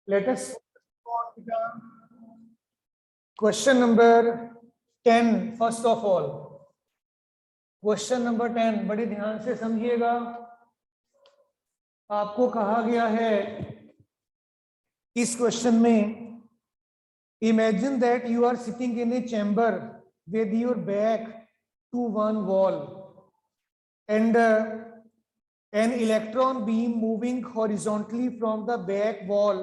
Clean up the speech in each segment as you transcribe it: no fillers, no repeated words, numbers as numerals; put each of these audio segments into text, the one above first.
Let us question number 10 first of all. Question number 10 बड़े ध्यान से समझिएगा। आपको कहा गया है इस क्वेश्चन में, imagine that you are sitting in a chamber with your back to one wall and an electron beam moving horizontally from the back wall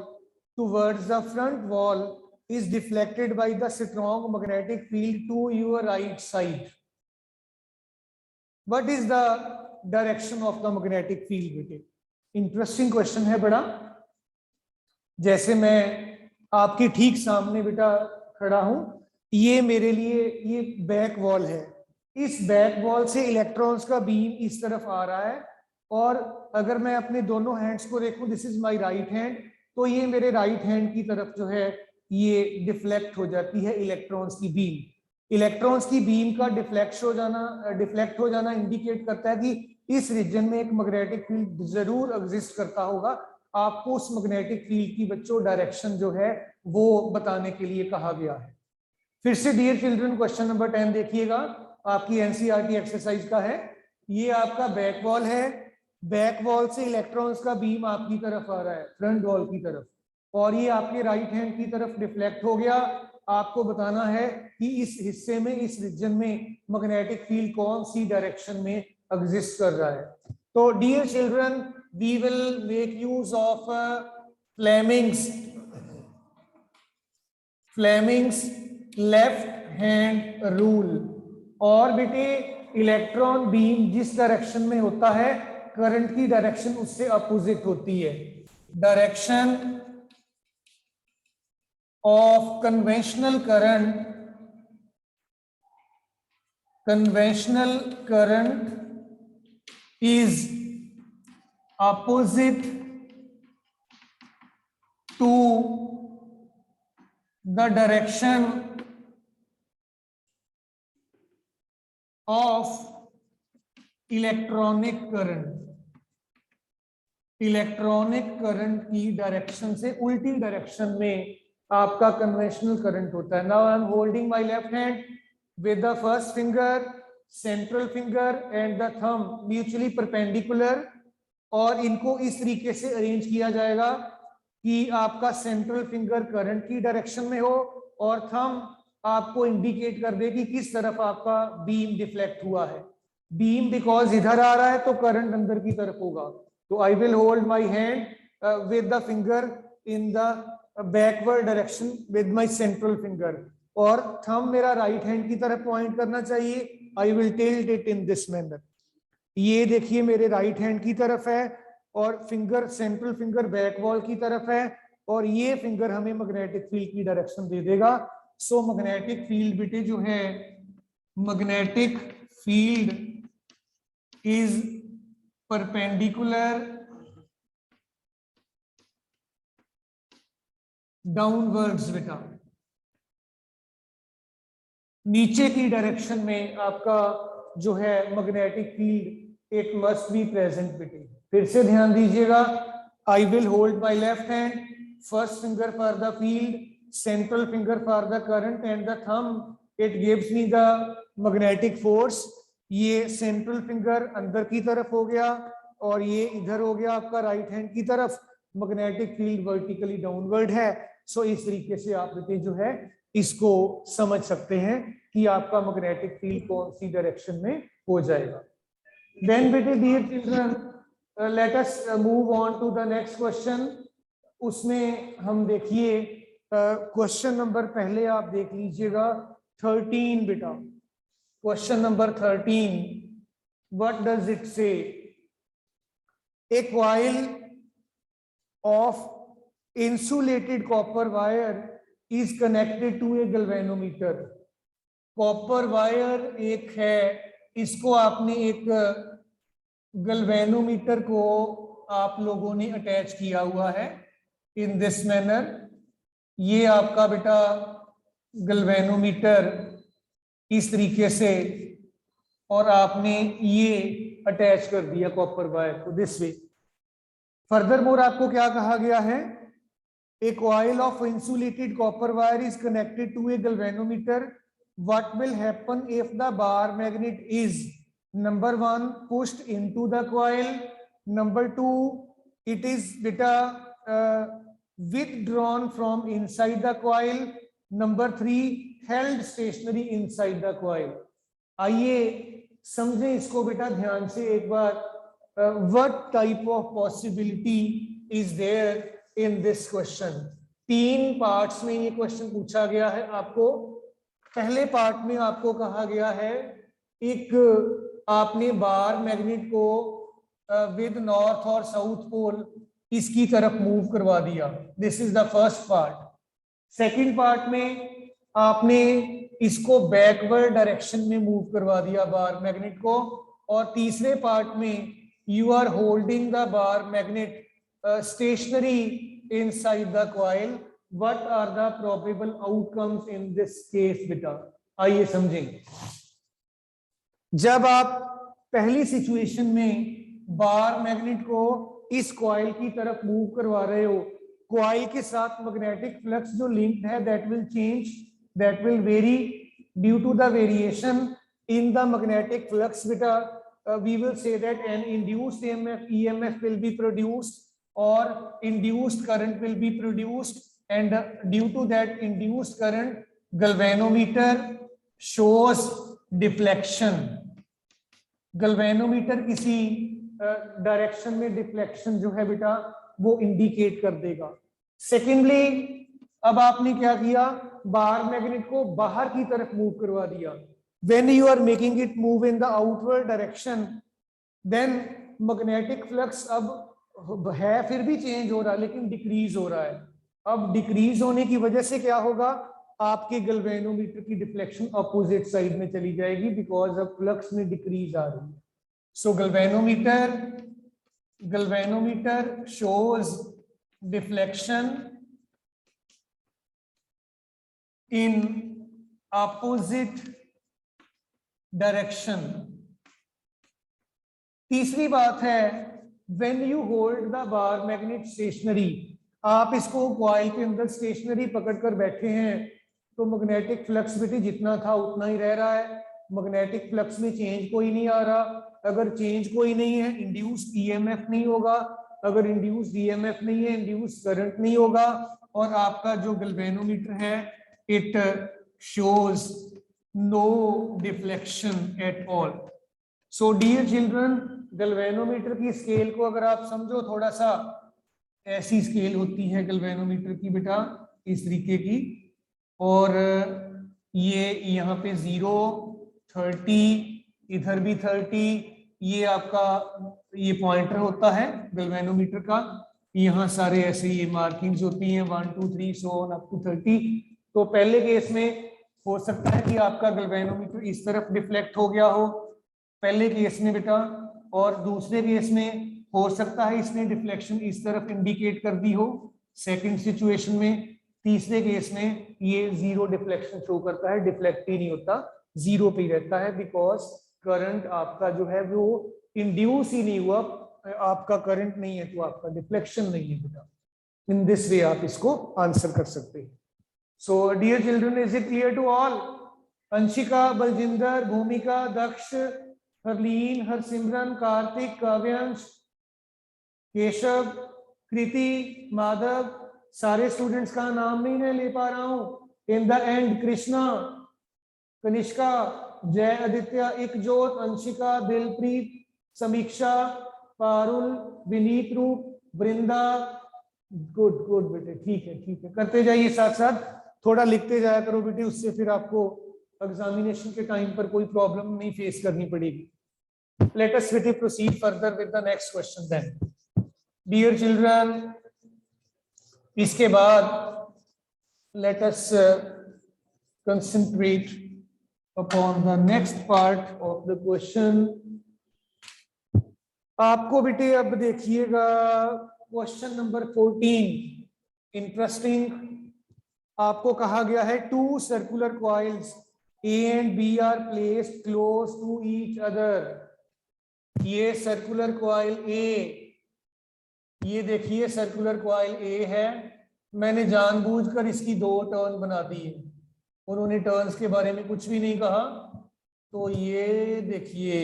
towards the front wall is deflected by the strong magnetic field to your right side. What is the direction of the magnetic field? बेटे interesting question है बड़ा। जैसे मैं आपके ठीक सामने बेटा खड़ा हूं, ये मेरे लिए ये बैक वॉल है। इस बैक वॉल से इलेक्ट्रॉन्स का बीम इस तरफ आ रहा है और अगर मैं अपने दोनों हैंड्स को देखूं, this is my right hand, तो ये मेरे राइट हैंड की तरफ जो है ये डिफ्लेक्ट हो जाती है इलेक्ट्रॉन्स की बीम। इलेक्ट्रॉन्स की बीम का डिफ्लेक्ट हो जाना इंडिकेट करता है कि इस रीजन में एक मैग्नेटिक फील्ड जरूर एग्जिस्ट करता होगा। आपको उस मैग्नेटिक फील्ड की बच्चों डायरेक्शन जो है वो बताने के लिए कहा गया है। फिर से डियर चिल्ड्रन क्वेश्चन नंबर 10 देखिएगा, आपकी एनसीईआरटी एक्सरसाइज का है। ये आपका बैक वॉल है, बैक वॉल से इलेक्ट्रॉन्स का बीम आपकी तरफ आ रहा है फ्रंट वॉल की तरफ, और ये आपके राइट हैंड की तरफ डिफ्लेक्ट हो गया। आपको बताना है कि इस हिस्से में, इस रीजन में मैग्नेटिक फील्ड कौन सी डायरेक्शन में एग्जिस्ट कर रहा है। तो dear children, we will make use of Fleming's left hand rule. और बेटे इलेक्ट्रॉन बीम जिस डायरेक्शन में होता है, करंट की डायरेक्शन उससे अपोजिट होती है। Direction of conventional current is opposite to the direction of electronic current की डायरेक्शन से उल्टी डायरेक्शन में आपका कन्वेंशनल करंट होता है। Now I am holding my left hand with the first finger, central finger and the thumb mutually perpendicular, और इनको इस तरीके से अरेंज किया जाएगा कि आपका सेंट्रल फिंगर करंट की डायरेक्शन में हो और थंब आपको इंडिकेट कर दे कि किस तरफ आपका बीम डिफ्लेक्ट हुआ है। बीम बिकॉज इधर आ रहा है तो करंट अंदर की तरफ होगा। तो I will hold my hand with the finger in the backward direction with my central finger, और थंब मेरा राइट हैंड की तरफ पॉइंट करना चाहिए। I will tilt it in this manner. ये देखिए मेरे राइट हैंड की तरफ है और finger, central finger back wall की तरफ है, और ये फिंगर हमें मैग्नेटिक फील्ड की डायरेक्शन दे देगा। सो मैग्नेटिक फील्ड बेटे जो है, magnetic field is perpendicular downwards बेटा, नीचे की डायरेक्शन में आपका जो है magnetic field it must be present बेटे। फिर से ध्यान दीजिएगा, I will hold my left hand, first finger for the field, central finger for the current and the thumb it gives me the magnetic force. ये central finger अंदर की तरफ हो गया और ये इधर हो गया आपका राइट हैंड की तरफ। मैग्नेटिक फील्ड वर्टिकली डाउनवर्ड है। सो इस तरीके से आप बेटे जो है इसको समझ सकते हैं कि आपका मैग्नेटिक फील्ड कौन सी डायरेक्शन में हो जाएगा। देन बेटे dear children, let us move on to the next question. उसमें हम देखिए क्वेश्चन नंबर, पहले आप देख लीजिएगा 13 बेटा। Question number 13, what does it say? A coil of insulated copper wire is connected to a galvanometer। Copper wire एक है, इसको आपने एक गल्वेनोमीटर को आप लोगों ने अटैच किया हुआ है इन दिस मैनर। ये आपका बेटा गल्वेनोमीटर इस तरीके से, और आपने ये अटैच कर दिया कॉपर वायर को दिस वे। फर्दर मोर आपको क्या कहा गया है? A coil of insulated copper wire is connected to a galvanometer. What will happen if the bar magnet is number 1 pushed into the coil, number 2 it is beta withdrawn from inside the coil, number 3 held stationary inside the coil. आइए समझें इसको बेटा ध्यान से एक बार. What type of possibility is there in this question? 3 parts में ये question पूछा गया है आपको. पहले पार्ट में आपको कहा गया है एक आपने बार मैग्नेट को विद नॉर्थ और साउथ पोल इसकी तरफ मूव करवा दिया. This is the first part. Second part में आपने इसको बैकवर्ड डायरेक्शन में मूव करवा दिया बार मैग्नेट को. और तीसरे पार्ट में you are holding the bar magnet stationery inside the coil. What are the probable outcomes in this case बेटा? आइए समझें. जब आप पहली सिचुएशन में बार मैग्नेट को इस कॉइल की तरफ मूव करवा रहे हो, कॉइल के साथ मैग्नेटिक फ्लक्स जो लिंक्ड है that will change, that will vary due to the variation in the magnetic flux beta. We will say that an induced EMF will be produced or induced current will be produced, and due to that induced current galvanometer shows deflection. galvanometer किसी direction में deflection जो है बेटा वो indicate कर देगा. Secondly अब आपने क्या किया, बार मैग्नेट को बाहर की तरफ मूव करवा दिया. When you are making it move in the outward direction, then magnetic flux अब है फिर भी चेंज हो रहा है लेकिन डिक्रीज हो रहा है. अब डिक्रीज होने की वजह से क्या होगा, आपके गैल्वेनोमीटर की डिफ्लेक्शन अपोजिट साइड में चली जाएगी बिकॉज अब फ्लक्स में डिक्रीज आ रही है. So galvanometer shows deflection in opposite direction. तीसरी बात है when you hold the bar magnet stationary, आप इसको कॉइल के अंदर स्टेशनरी पकड़कर बैठे हैं तो मैग्नेटिक फ्लक्स भी जितना था उतना ही रह रहा है. मैग्नेटिक फ्लक्स में चेंज कोई नहीं आ रहा. अगर चेंज कोई नहीं है इंड्यूस्ड ईएमएफ नहीं होगा. अगर इंड्यूस्ड ईएमएफ नहीं है इंड्यूस्ड करंट नहीं होगा. और आपका जो गैल्वेनोमीटर है it shows no deflection at all. So dear children, galvanometer की स्केल को अगर आप समझो थोड़ा सा, ऐसी स्केल होती है गैल्वेनोमीटर की बेटा इस तरीके की, और ये यहाँ पे 0, 30, इधर भी 30, ये आपका ये पॉइंटर होता है गैल्वेनोमीटर का. यहाँ सारे ऐसे ये मार्किंग्स होती हैं 1, 2, 3 so on up to 30. तो पहले केस में हो सकता है कि आपका गैल्वेनोमीटर इस तरफ डिफ्लेक्ट हो गया हो पहले केस में बेटा, और दूसरे केस में हो सकता है इसने डिफ्लेक्शन इस तरफ इंडिकेट कर दी हो सेकंड सिचुएशन में. तीसरे केस में ये 0 डिफ्लेक्शन शो करता है, डिफ्लेक्ट ही नहीं होता, 0 पे ही रहता है बिकॉज करंट आपका जो है वो इंड्यूस ही नहीं हुआ. आपका करंट नहीं है तो आपका डिफ्लेक्शन नहीं है बेटा. इन दिस वे आप इसको आंसर कर सकते हैं. So dear children, is it clear to all? Anshika, Baljinder, भूमिका, दक्ष, हरलीन, हरसिमरन, कार्तिक, काव्यांश, केशव, कृति, माधव, सारे स्टूडेंट्स का नाम नहीं मैं ले पा रहा हूं. In the end Krishna, Kanishka, जय आदित्य, इकजोत, अंशिका, दिलप्रीत, समीक्षा, पारुल, विनीत रूप, वृंदा. गुड गुड बेटे, ठीक है करते जाइए, साथ साथ थोड़ा लिखते जाया करो बेटे, उससे फिर आपको एग्जामिनेशन के टाइम पर कोई प्रॉब्लम नहीं फेस करनी पड़ेगी. Let us proceed further with the next question then. Dear children, इसके बाद let us concentrate upon the next part of the question. आपको बेटे अब देखिएगा क्वेश्चन नंबर 14 इंटरेस्टिंग. आपको कहा गया है 2 circular coils A and B are placed close to each other. ये सर्कुलर कॉइल A, ये देखिए सर्कुलर कॉइल A है, मैंने जानबूझकर इसकी 2 टर्न बना दी है, उन्होंने टर्न्स के बारे में कुछ भी नहीं कहा। तो ये देखिए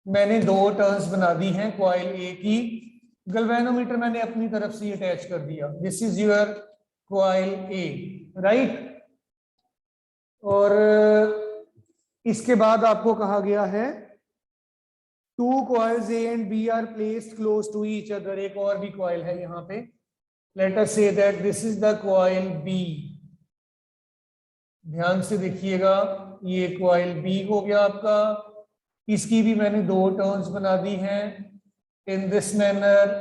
मैंने 2 टर्न्स बना दी हैं कॉइल ए की, गैल्वेनोमीटर मैंने अपनी तरफ से अटैच कर दिया। This is your coil A, right. और इसके बाद आपको कहा गया है 2 coils A and B are placed close to each other। एक और भी कॉइल है यहाँ पे, let us say that this is the coil B। ध्यान से देखिएगा, ये कॉइल B हो गया आपका, इसकी भी मैंने 2 टर्न्स बना दी हैं इन दिस मैनर।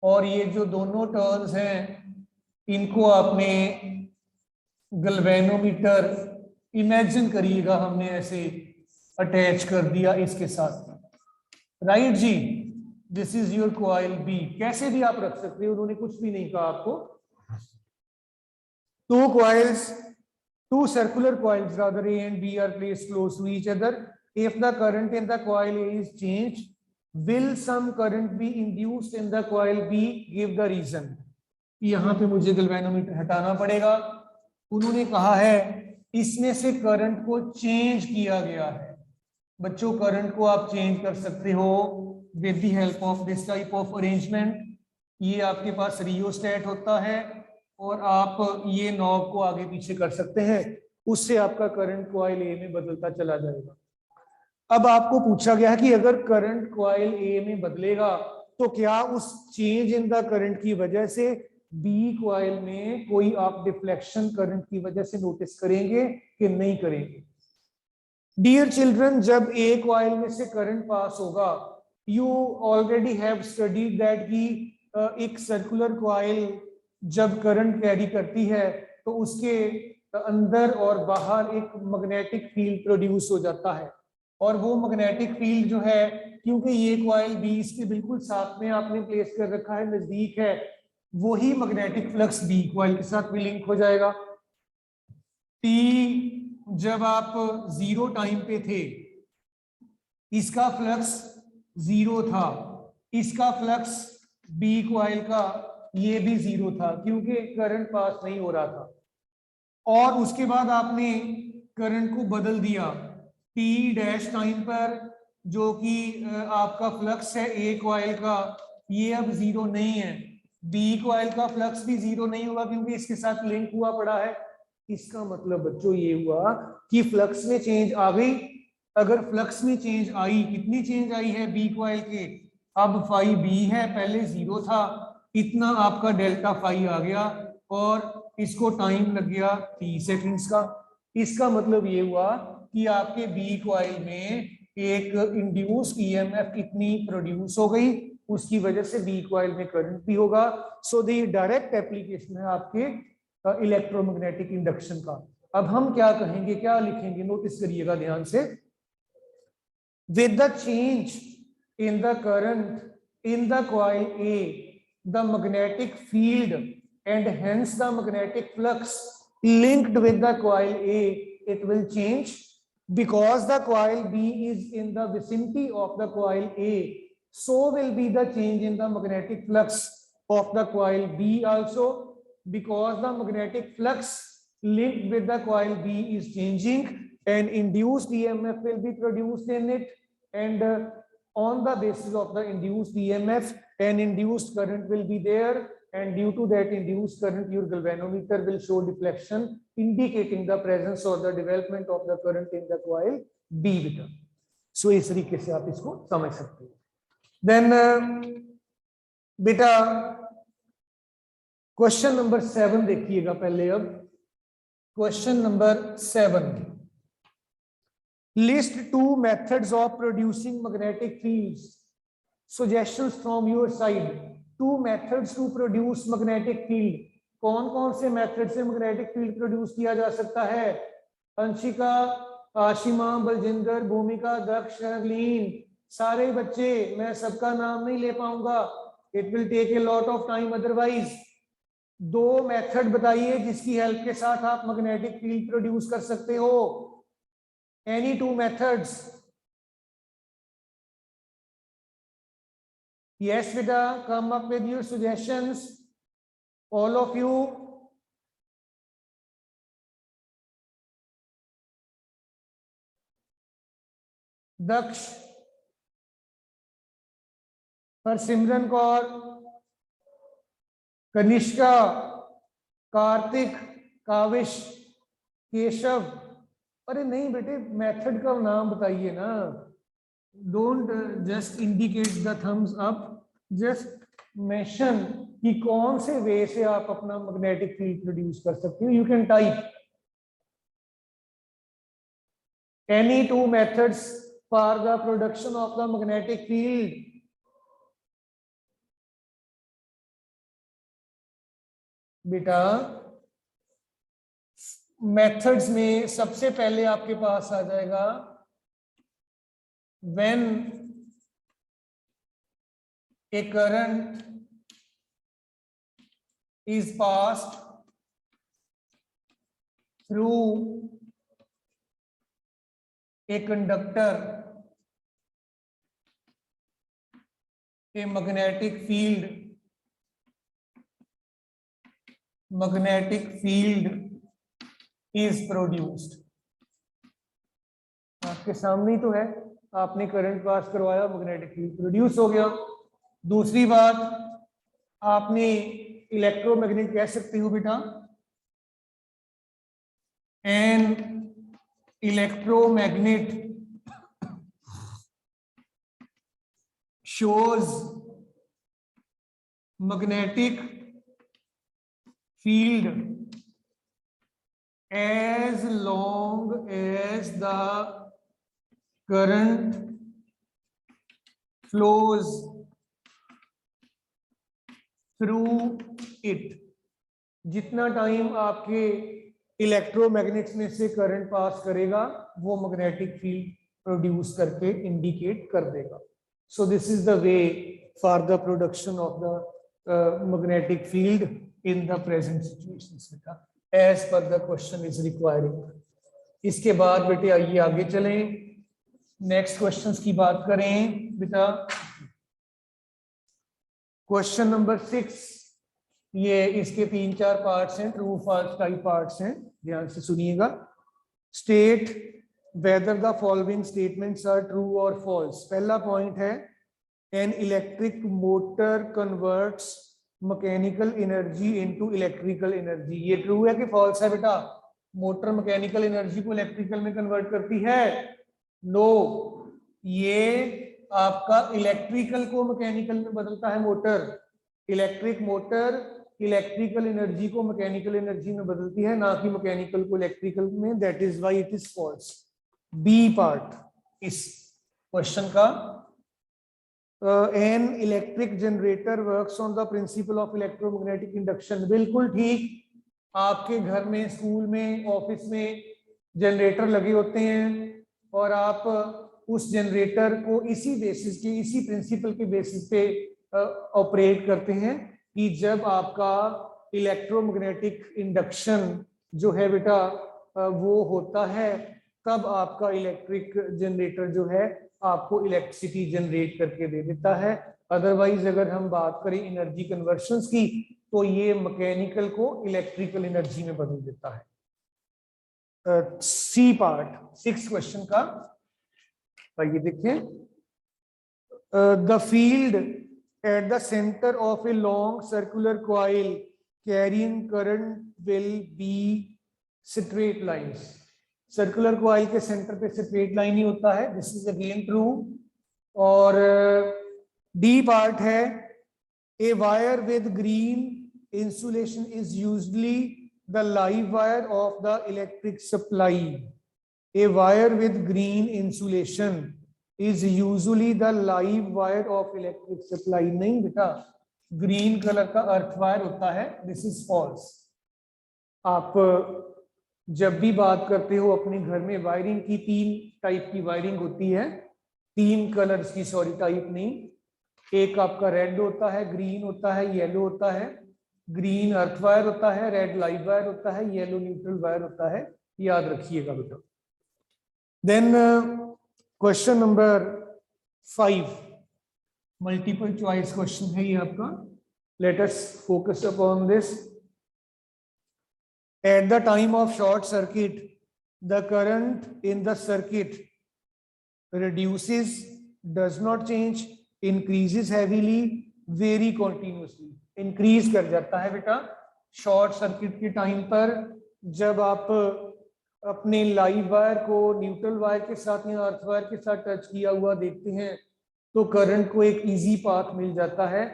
और ये जो दोनों टर्न्स हैं इनको आपने गैल्वेनोमीटर इमेजिन करिएगा हमने ऐसे अटैच कर दिया इसके साथ, right ji. This is your coil B, कैसे भी आप रख सकते हो, उन्होंने कुछ भी नहीं कहा आपको। 2 circular coils rather A and B are placed close to each other। If the current in the coil A is changed, will some current be induced in the coil B? Give the reason। यहाँ पे मुझे galvanometer हटाना पड़ेगा। उन्होंने कहा है इसमें से करंट को चेंज किया गया है। बच्चों करंट को आप चेंज कर सकते हो with the help of this type of arrangement. ये आपके पास रियोस्टेट होता है और आप ये नॉब को आगे पीछे कर सकते हैं, उससे आपका करंट कॉइल ए में बदलता चला जाएगा। अब आपको पूछा गया है कि अगर करंट कॉइल ए में बदलेगा तो क्या उस चेंज इन द करंट की वजह से बी कॉइल में कोई आप डिफ्लेक्शन करंट की वजह से नोटिस करेंगे कि नहीं करेंगे। डियर चिल्ड्रन, जब ए कॉइल में से करंट पास होगा, you already have studied that कि एक सर्कुलर कॉइल जब करंट कैरी करती है तो उसके अंदर और बाहर एक मैग्नेटिक फील्ड प्रोड्यूस हो जाता है। और वो मैग्नेटिक फील्ड जो है, क्योंकि ये कॉइल बी इसके बिल्कुल साथ में आपने प्लेस कर रखा है, नजदीक है, वही मैग्नेटिक फ्लक्स बी कॉइल के साथ भी लिंक हो जाएगा। टी जब आप 0 टाइम पे थे, इसका फ्लक्स 0 था, इसका फ्लक्स बी कॉइल का ये भी 0 था क्योंकि करंट पास नहीं हो रहा था। और उसके बाद आपने करंट को बदल दिया टी डैश टाइम पर, जो कि आपका फ्लक्स है ए कॉइल का, ये अब 0 नहीं है। बी कॉइल का फ्लक्स भी 0 नहीं होगा क्योंकि इसके साथ लिंक हुआ पड़ा है। इसका मतलब बच्चों ये हुआ कि फ्लक्स में चेंज आ गई। अगर फ्लक्स में चेंज आई, कितनी चेंज आई है बी कॉइल के, अब फाई बी है, पहले 0 था, इतना आपका डेल्टा फाई आ गया और इसको टाइम लग गया 30 सेकंड्स का। इसका मतलब ये हुआ कि आपके बी कॉइल में एक इंड्यूस्ड ईएमएफ कितनी प्रोड्यूस हो गई, उसकी वजह से बी कॉइल में करंट भी होगा। सो द डायरेक्ट एप्लीकेशन है आपके इलेक्ट्रोमैग्नेटिक इंडक्शन का। अब हम क्या कहेंगे, क्या लिखेंगे, नोटिस करिएगा ध्यान से। With the change in the current in the coil A, the magnetic field and hence the magnetic flux linked with the coil A, it will change because the coil B is in the vicinity of the coil A. So will be the change in the magnetic flux of the coil B also, because the magnetic flux linked with the coil B is changing and induced EMF will be produced in it, and on the basis of the induced EMF an induced current will be there, and due to that induced current your galvanometer will show deflection indicating the presence or the development of the current in the coil B beta। So इस तरीके से आप इसको समझ सकते हो। Then बेटा question number 7 देखिएगा पहले। अब question number 7, list 2 methods of producing magnetic fields। Suggestions from your side। 2 methods to produce magnetic field। कौन कौन से मेथड से मैग्नेटिक फील्ड प्रोड्यूस किया जा सकता है? अंशिका, आशिमा, बलजिंदर, भूमिका, दक्ष, नवलीन, सारे बच्चे, मैं सबका नाम नहीं ले पाऊंगा, it will take a lot of time otherwise. 2 method बताइए जिसकी हेल्प के साथ आप मैग्नेटिक फील्ड प्रोड्यूस कर सकते हो। Any 2 methods. Yes beta, come up with your suggestions, all of you. दक्ष, हरसिमरन कौर, कनिष्का, कार्तिक, काविश, केशव। अरे नहीं बेटे, मेथड का नाम बताइए ना, don't just indicate the thumbs up, just mention कि कौन से वे से आप अपना मैग्नेटिक फील्ड प्रोड्यूस कर सकते हो। You can type any two methods for the production of the magnetic field. बेटा मेथड्स में सबसे पहले आपके पास आ जाएगा when a current is passed through a conductor, a magnetic field is produced. आपके सामने ही तो है, आपने करंट पास करवाया, मैग्नेटिक फील्ड प्रोड्यूस हो गया। दूसरी बात, आपने इलेक्ट्रोमैग्नेट कह सकते हो बेटा, N electromagnet shows magnetic field as long as the current flows through it. जितना टाइम आपके इलेक्ट्रोमैग्नेट्स में से करंट पास करेगा वो मैग्नेटिक फील्ड प्रोड्यूस करके इंडिकेट कर देगा। So this is the way for the production of the magnetic field in the present situations बेटा, as per the question is requiring. इसके बाद बेटे आइए आगे चलें, नेक्स्ट क्वेश्चंस की बात करें बेटा। क्वेश्चन नंबर 6, ये इसके 3-4 पार्ट्स हैं, ट्रू फॉल्स टाइप पार्ट्स हैं, ध्यान से सुनिएगा। State whether the following statements are true और फॉल्स। पहला पॉइंट है an electric motor converts mechanical energy into electrical energy. ये ट्रू है कि फॉल्स है बेटा? मोटर मैकेनिकल एनर्जी को इलेक्ट्रिकल में कन्वर्ट करती है? नो, ये आपका इलेक्ट्रिकल को मैकेनिकल में बदलता है motor. Electric motor electrical energy को मैकेनिकल एनर्जी में बदलती है, ना कि मैकेनिकल को इलेक्ट्रिकल में। That is why it is false. B part इस क्वेश्चन का, an electric generator works on the principle of electromagnetic induction. बिल्कुल ठीक, आपके घर में, स्कूल में, ऑफिस में जनरेटर लगे होते हैं और आप उस जनरेटर को इसी बेसिस के, इसी प्रिंसिपल के बेसिस पे ऑपरेट करते हैं कि जब आपका इलेक्ट्रोमैग्नेटिक इंडक्शन जो है बेटा वो होता है, तब आपका इलेक्ट्रिक जनरेटर जो है आपको इलेक्ट्रिसिटी जनरेट करके दे देता है। अदरवाइज अगर हम बात करें एनर्जी कन्वर्शंस की, तो ये मैकेनिकल को इलेक्ट्रिकल एनर्जी में बदल देता है। सी पार्ट 6 क्वेश्चन का ये देखें, the field at the center of a long circular coil carrying current will be straight lines. Circular coil के सेंटर पे straight line ही होता है, this is again true। और D पार्ट है, a wire with green insulation is usually the live wire of the electric supply. A wire with green insulation is usually the live wire of electric supply। नहीं बेटा, green colour का earth wire होता है, this is false. आप जब भी बात करते हो अपने घर में वायरिंग की, 3 टाइप की वायरिंग होती है, 3 कलर्स की, सॉरी टाइप नहीं। एक आपका रेड होता है, ग्रीन होता है, येलो होता है। ग्रीन अर्थ वायर होता है, रेड लाइव वायर होता है, येलो न्यूट्रल वायर होता है, याद रखिएगा बेटा। Then question number 5, multiple choice question है ये आपका. Let us focus upon this. At the time of short circuit the current in the circuit reduces, does not change, increases heavily, vary continuously. Increase कर जाता है बेटा short circuit के time पर. जब आप अपने लाइव वायर को न्यूट्रल वायर के साथ या अर्थ वायर के साथ टच किया हुआ देखते हैं तो करंट को एक इजी पाथ मिल जाता है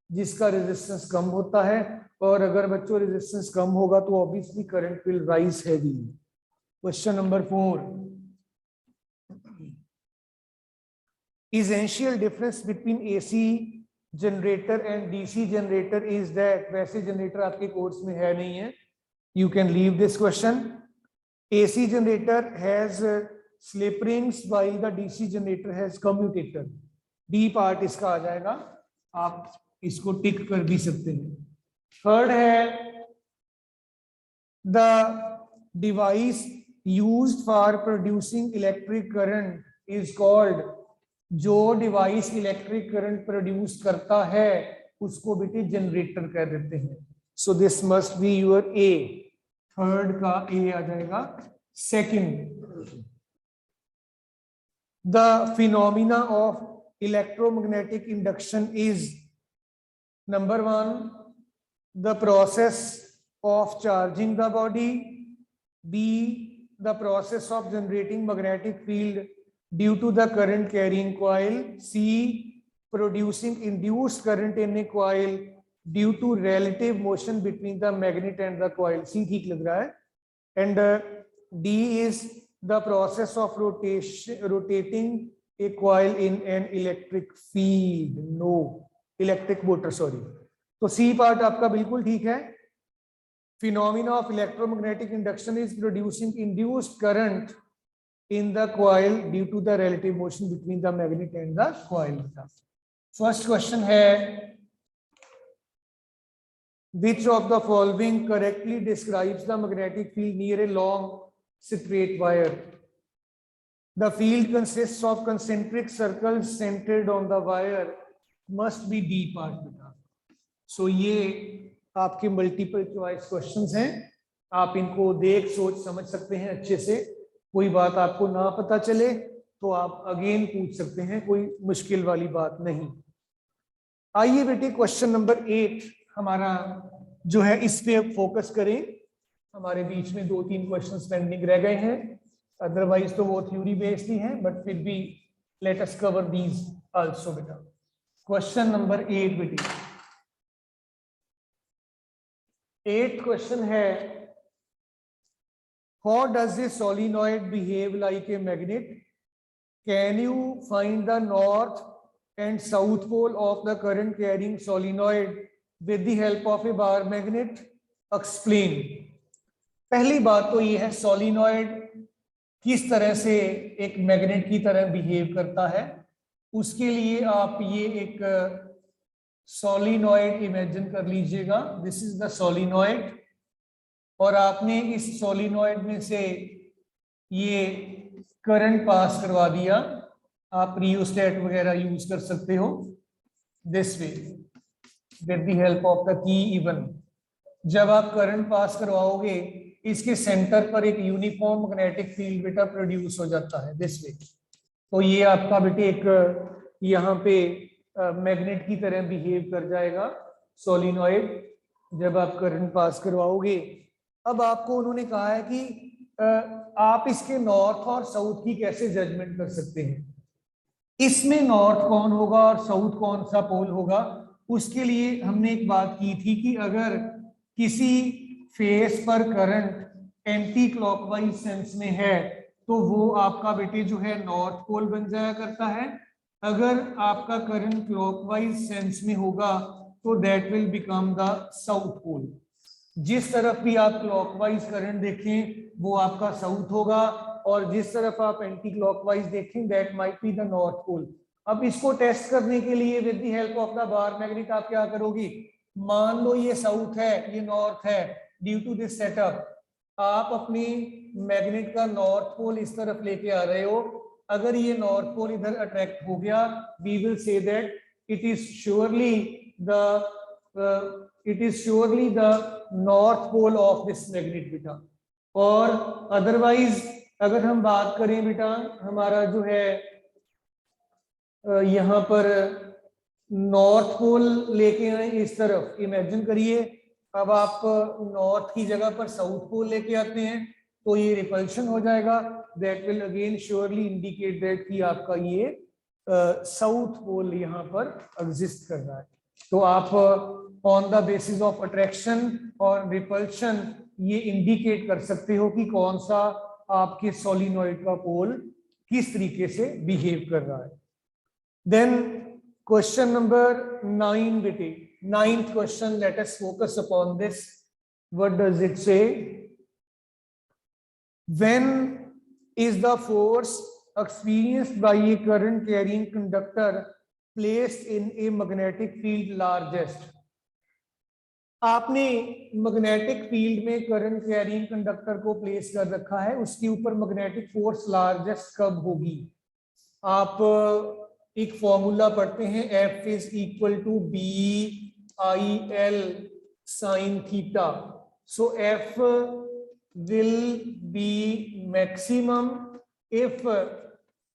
जिसका रेजिस्टेंस कम होता है. और अगर बच्चों रेजिस्टेंस कम होगा तो obviously current will rise heavy. Question number 4. Essential difference between AC generator and DC generator is that, वैसे जनरेटर आपके कोर्स में है नहीं है, you can leave this question. AC generator has slip rings while the DC generator has commutator. D part इसका आ जाएगा, आप इसको टिक कर भी सकते हैं. थर्ड है the device used for producing electric current is called. जो डिवाइस इलेक्ट्रिक करंट प्रोड्यूस करता है उसको बेटे जनरेटर कह देते हैं. So this must be your A. Third का ए आ जाएगा. Second, the phenomena of electromagnetic induction is number 1 the process of charging the body, be the process of generating magnetic field due to the current carrying coil, C producing induced current in a coil due to relative motion between the magnet and the coil. C ठीक लग रहा है. And D is the process of rotating a coil in an electric field. No, electric motor, sorry. तो C part आपका बिल्कुल ठीक है. Phenomena of electromagnetic induction is producing induced current in the coil due to the relative motion between the magnet and the coil. First question है, which of the following correctly describes the magnetic field near a long straight wire? The field consists of concentric circles centered on the wire. Must be D part बेटा. So ये आपके multiple choice questions हैं, आप इनको देख सोच समझ सकते हैं अच्छे से. कोई बात आपको ना पता चले तो आप अगेन पूछ सकते हैं, कोई मुश्किल वाली बात नहीं. आइए बेटे क्वेश्चन नंबर 8 हमारा जो है इस पे फोकस करें. हमारे बीच में 2-3 क्वेश्चंस पेंडिंग रह गए हैं, अदरवाइज तो वो थ्योरी बेस्ड ही हैं, बट फिर भी let us cover these also बेटा. क्वेश्चन नंबर 8 बेटे, 8th क्वेश्चन है, how does a solenoid behave like a magnet? Can you find the north and south pole of the current carrying solenoid with the help of a bar magnet? Explain. पहली बात तो ये है solenoid किस तरह से एक मैग्नेट की तरह बिहेव करता है. उसके लिए आप ये एक सोलिनॉइड इमेजिन कर लीजिएगा. दिस इज द सोलिनॉइड और आपने इस सोलिनॉइड में से ये करंट पास करवा दिया. आप रियोस्टेट वगैरह यूज कर सकते हो this way with the help of the key even. जब आप करंट पास करवाओगे इसके सेंटर पर एक यूनिफॉर्म मैग्नेटिक फील्ड बेटा प्रोड्यूस हो जाता है दिस वे. तो ये आपका बेटे एक यहाँ पे मैग्नेट की तरह बिहेव कर जाएगा सोलिनॉइड जब आप करंट पास करवाओगे. अब आपको उन्होंने कहा है कि आप इसके नॉर्थ और साउथ की कैसे जजमेंट कर सकते हैं. इसमें नॉर्थ कौन होगा और साउथ कौन सा पोल होगा. उसके लिए हमने एक बात की थी कि अगर किसी फेस पर करंट एंटी क्लॉकवाइज सेंस में है तो वो आपका बेटे जो है नॉर्थ पोल बन जाया करता है. अगर आपका करंट क्लॉकवाइज सेंस में होगा तो that will become the south pole. जिस तरफ भी आप क्लॉकवाइज करंट देखें वो आपका साउथ होगा और जिस तरफ आप एंटी क्लॉकवाइज देखें that might be the north pole. अब इसको टेस्ट करने के लिए with the help of the bar magnet आप क्या करोगी. मान लो ये साउथ है, ये नॉर्थ है. ड्यू टू दिस सेटअप आप अपनी मैग्नेट का नॉर्थ पोल इस तरफ लेके आ रहे हो. अगर ये नॉर्थ पोल इधर अट्रैक्ट हो गया we will say that it is surely the north pole of this magnet बेटा। और अदरवाइज अगर हम बात करें बेटा, हमारा जो है यहाँ पर नॉर्थ पोल लेके आए इस तरफ, इमेजिन करिए अब आप नॉर्थ की जगह पर साउथ पोल लेके आते हैं तो ये रिपल्शन हो जाएगा। That will again surely indicate that कि आपका ये साउथ पोल यहाँ पर एग्जिस्ट कर रहा है। तो आप on the basis of attraction और रिपल्शन ये इंडिकेट कर सकते हो कि कौन सा आपके सोलिनॉइड का पोल किस तरीके से बिहेव कर रहा है। देन क्वेश्चन नंबर 9 बेटे, 9th question, let us focus upon this. What does it say? When is the force experienced by a current carrying conductor placed in a magnetic field largest? आपने magnetic field में current carrying conductor को place कर रखा है, उसके ऊपर magnetic force largest कब होगी? आप एक फॉर्मूला पढ़ते हैं, F is equal to BIL sine theta. So F will be maximum if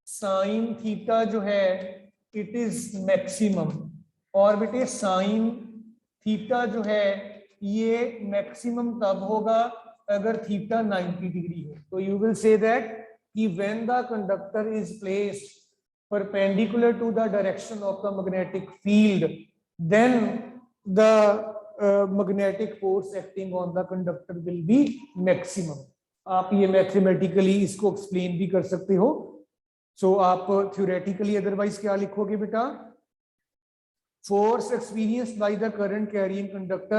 sine theta जो है इट इज मैक्सिमम। और बेटे साइन थीटा जो है ये मैक्सिमम तब होगा अगर थीटा 90 डिग्री है। तो यू विल से दैट कि when the conductor is placed perpendicular to the direction of the magnetic field, then the magnetic force acting on the conductor will be maximum. आप ये mathematically इसको explain भी कर सकते हो। सो आप थ्योरेटिकली अदरवाइज क्या लिखोगे बेटा? Force experienced by the current carrying conductor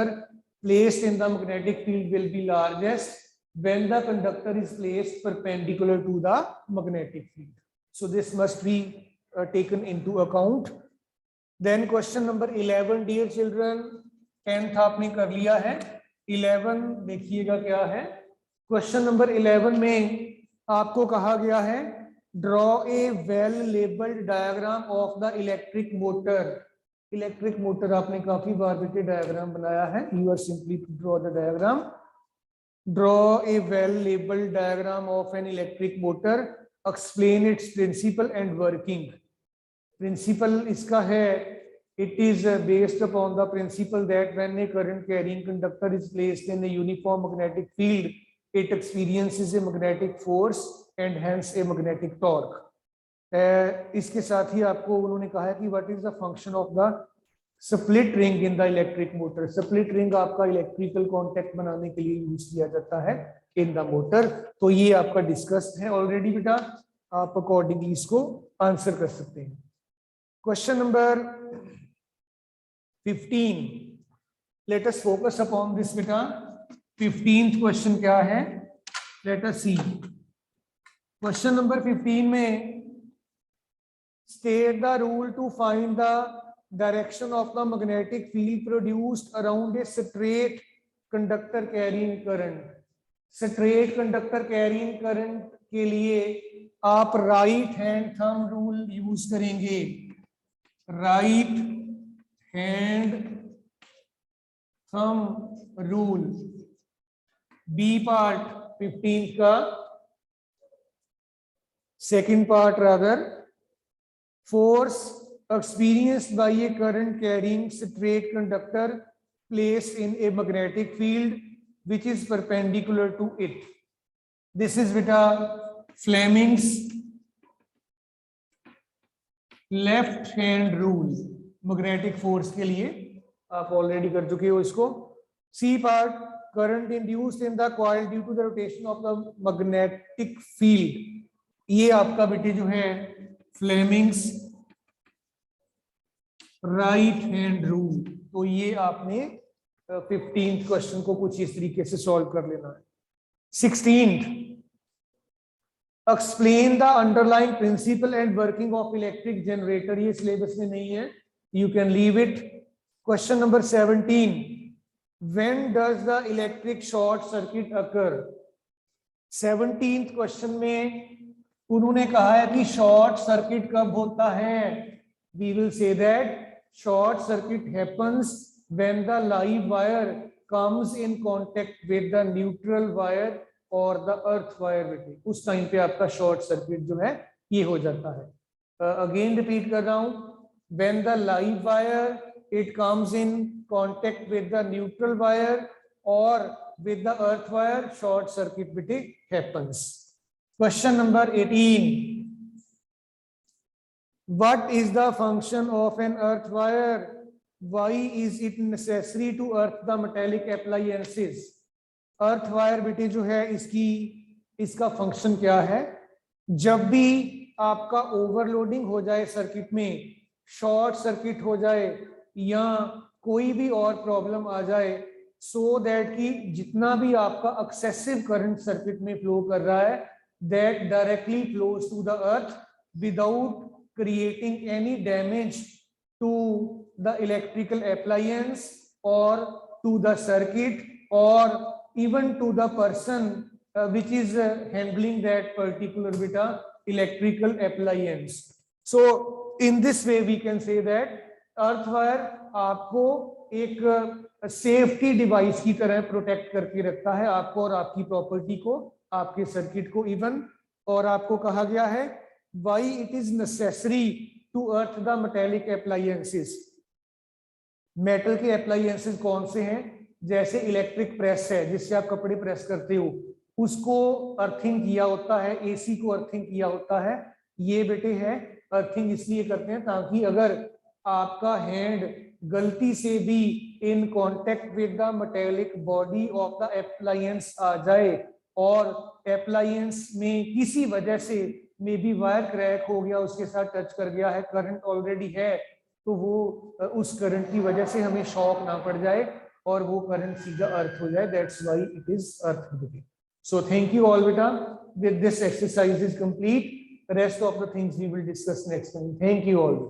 placed in the magnetic field will be largest when the conductor is placed perpendicular to the magnetic field. So this must be taken into account. Then question number 11, dear children, 10th आपने कर लिया है, 11 देखिएगा क्या है। Question number 11 में आपको कहा गया है draw a well labelled diagram of the electric motor. Electric motor आपने काफी बार बेटे डायग्राम बनाया है। You are simply to draw the diagram. Draw a well labelled diagram of an electric motor, explain its principle and working. Principle इसका है, it is based upon the principle that when a current carrying conductor is placed in a uniform magnetic field, it experiences a magnetic force and hence a magnetic torque. इसके साथ ही आपको उन्होंने कहा है कि what is the function of the split ring in the electric motor. Split ring आपका electrical contact बनाने के लिए यूज किया जाता है इन द मोटर। तो ये आपका डिस्कस्ड है ऑलरेडी बेटा, आप अकॉर्डिंगली इसको आंसर कर सकते हैं। Question number 15, late us focus upon this बेटा। 15th क्वेश्चन क्या है? लेट अस सी। क्वेश्चन नंबर 15 में state the rule to find the direction of the magnetic field produced around a straight conductor carrying current. Straight conductor carrying current के लिए आप right hand thumb rule use करेंगे। Right hand thumb rule, b part 15 का, second part rather, force experienced by a current carrying straight conductor placed in a magnetic field which is perpendicular to it. This is beta Fleming's left hand rule magnetic force के लिए। आप already कर चुके हो इसको। C part, current induced in the coil due to the rotation of the magnetic field। ये आपका बेटे जो है फ्लेमिंग्स राइट हैंड रूल। तो ये आपने 15th क्वेश्चन को कुछ इस तरीके से सॉल्व कर लेना है। 16th, explain the underlying principle and working of electric generator. ये सिलेबस में नहीं है, you can leave it. Question number 17, when does the electric short circuit occur. 17th question में उन्होंने कहा है कि शॉर्ट सर्किट कब होता है। We will say that short circuit happens when the live wire comes in contact with the neutral wire और the earth wire बेटे, उस टाइम पे आपका शॉर्ट सर्किट जो है ये हो जाता है। अगेन रिपीट कर रहा हूं, when the live wire it comes in contact with the neutral wire और with the earth wire, short circuit बेटे happens. Question number 18, what is the function of an earth wire, why is it necessary to earth the metallic appliances. Earth wire बेटे जो है इसका function क्या है, जब भी आपका ओवरलोडिंग हो जाए सर्किट में, शॉर्ट सर्किट हो जाए या कोई भी और प्रॉब्लम आ जाए, सो दैट कि जितना भी आपका एक्सेसिव करंट सर्किट में फ्लो कर रहा है that directly flows to the earth without creating any damage to the electrical appliance और टू द सर्किट और even to the person which is handling that particular beta electrical appliance. So in this way we can say that earth wire आपको एक safety device की तरह protect करके रखता है आपको और आपकी प्रॉपर्टी को, आपके सर्किट को इवन। और आपको कहा गया है why it is necessary to earth the metallic appliances। Metal के अप्लायंसेस कौन से हैं, जैसे इलेक्ट्रिक प्रेस है जिससे आप कपड़े प्रेस करते हो, उसको अर्थिंग किया होता है, एसी को अर्थिंग किया होता है। ये बेटे है अर्थिंग इसलिए करते हैं ताकि अगर आपका हैंड गलती से भी in contact with the metallic body of the appliance आ जाए और एप्लायंस में किसी वजह से मे बी वायर क्रैक हो गया, उसके साथ टच कर गया है, करंट ऑलरेडी है, तो वो उस करंट की वजह से हमें शॉक ना पड़ जाए और वो करंट सीधा अर्थ हो जाए। That's why it is earth. So thank you all बेटा, with this exercise is complete, rest of the things we will discuss next time. Thank you all.